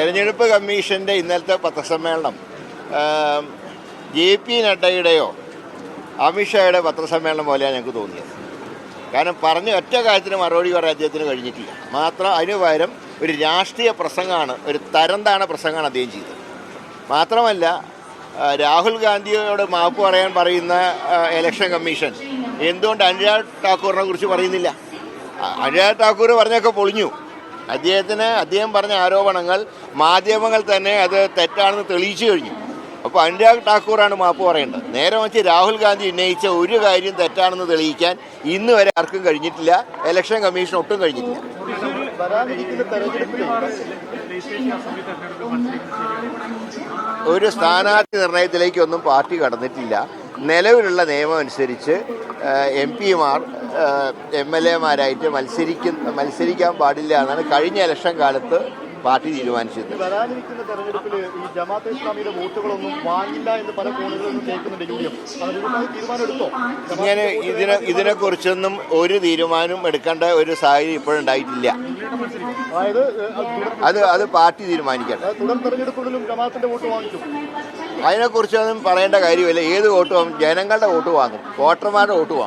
തെരഞ്ഞെടുപ്പ് കമ്മീഷൻ്റെ ഇന്നലത്തെ പത്രസമ്മേളനം JP നഡ്ഡയുടെയോ അമിത്ഷായുടെ പത്രസമ്മേളനം പോലെയാണ് ഞങ്ങൾക്ക് തോന്നിയത്. കാരണം പറഞ്ഞ ഒറ്റ കാര്യത്തിന് മറുപടി പറയാൻ അദ്ദേഹത്തിന് കഴിഞ്ഞിട്ടില്ല. മാത്രം അതിന് പകരം ഒരു രാഷ്ട്രീയ പ്രസംഗമാണ്, ഒരു തരംതാണ പ്രസംഗമാണ് അദ്ദേഹം ചെയ്തത്. മാത്രമല്ല, രാഹുൽ ഗാന്ധിയോട് മാപ്പ് പറയാൻ പറയുന്ന ഇലക്ഷൻ കമ്മീഷൻ എന്തുകൊണ്ട് അനുരാഗ് ഠാക്കൂറിനെ കുറിച്ച് പറയുന്നില്ല? അനുരാഗ് ഠാക്കൂർ പറഞ്ഞൊക്കെ പൊളിഞ്ഞു. അദ്ദേഹം പറഞ്ഞ ആരോപണങ്ങൾ മാധ്യമങ്ങൾ തന്നെ അത് തെറ്റാണെന്ന് തെളിയിച്ചു കഴിഞ്ഞു. അപ്പോൾ അനുരാഗ് ഠാക്കൂറാണ് മാപ്പ് പറയേണ്ടത്. നേരെ വെച്ച് രാഹുൽ ഗാന്ധി ഉന്നയിച്ച ഒരു കാര്യം തെറ്റാണെന്ന് തെളിയിക്കാൻ ഇന്ന് വരെ ആർക്കും കഴിഞ്ഞിട്ടില്ല. ഇലക്ഷൻ കമ്മീഷൻ ഒട്ടും കഴിഞ്ഞിട്ടില്ല. ഒരു സ്ഥാനാർത്ഥി നിർണയത്തിലേക്കൊന്നും പാർട്ടി കടന്നിട്ടില്ല. നിലവിലുള്ള നിയമം അനുസരിച്ച് MP-മാർ MLA-മാരായിട്ട് മത്സരിക്കാൻ പാടില്ല എന്നാണ് കഴിഞ്ഞ ഇലക്ഷൻ കാലത്ത് പാർട്ടി തീരുമാനിച്ചത്. വരാനിരിക്കുന്ന തെരഞ്ഞെടുപ്പിൽ ഈ ജമാഅത്തെ ഇസ്ലാമിയുടെ വോട്ടുകളൊന്നും വാങ്ങില്ല എന്ന് പല കോണുകളിലും കേൾക്കുന്നുണ്ട്. തീരുമാനം എടുത്തോ? ഇങ്ങനെ ഇതിനെക്കുറിച്ചൊന്നും ഒരു തീരുമാനവും എടുക്കേണ്ട ഒരു സാഹചര്യം ഇപ്പോഴുണ്ടായിട്ടില്ല. അത് പാർട്ടി തീരുമാനിക്കണം. തുടർ തെരഞ്ഞെടുപ്പുകളിലും ജമാഅത്തിന്റെ വോട്ട് വാങ്ങിക്കും. അതിനെക്കുറിച്ചൊന്നും പറയേണ്ട കാര്യമില്ല. ഏത് വോട്ട് വാങ്ങും? ജനങ്ങളുടെ വോട്ട് വാങ്ങും, വോട്ടർമാരുടെ വോട്ട് വാങ്ങും.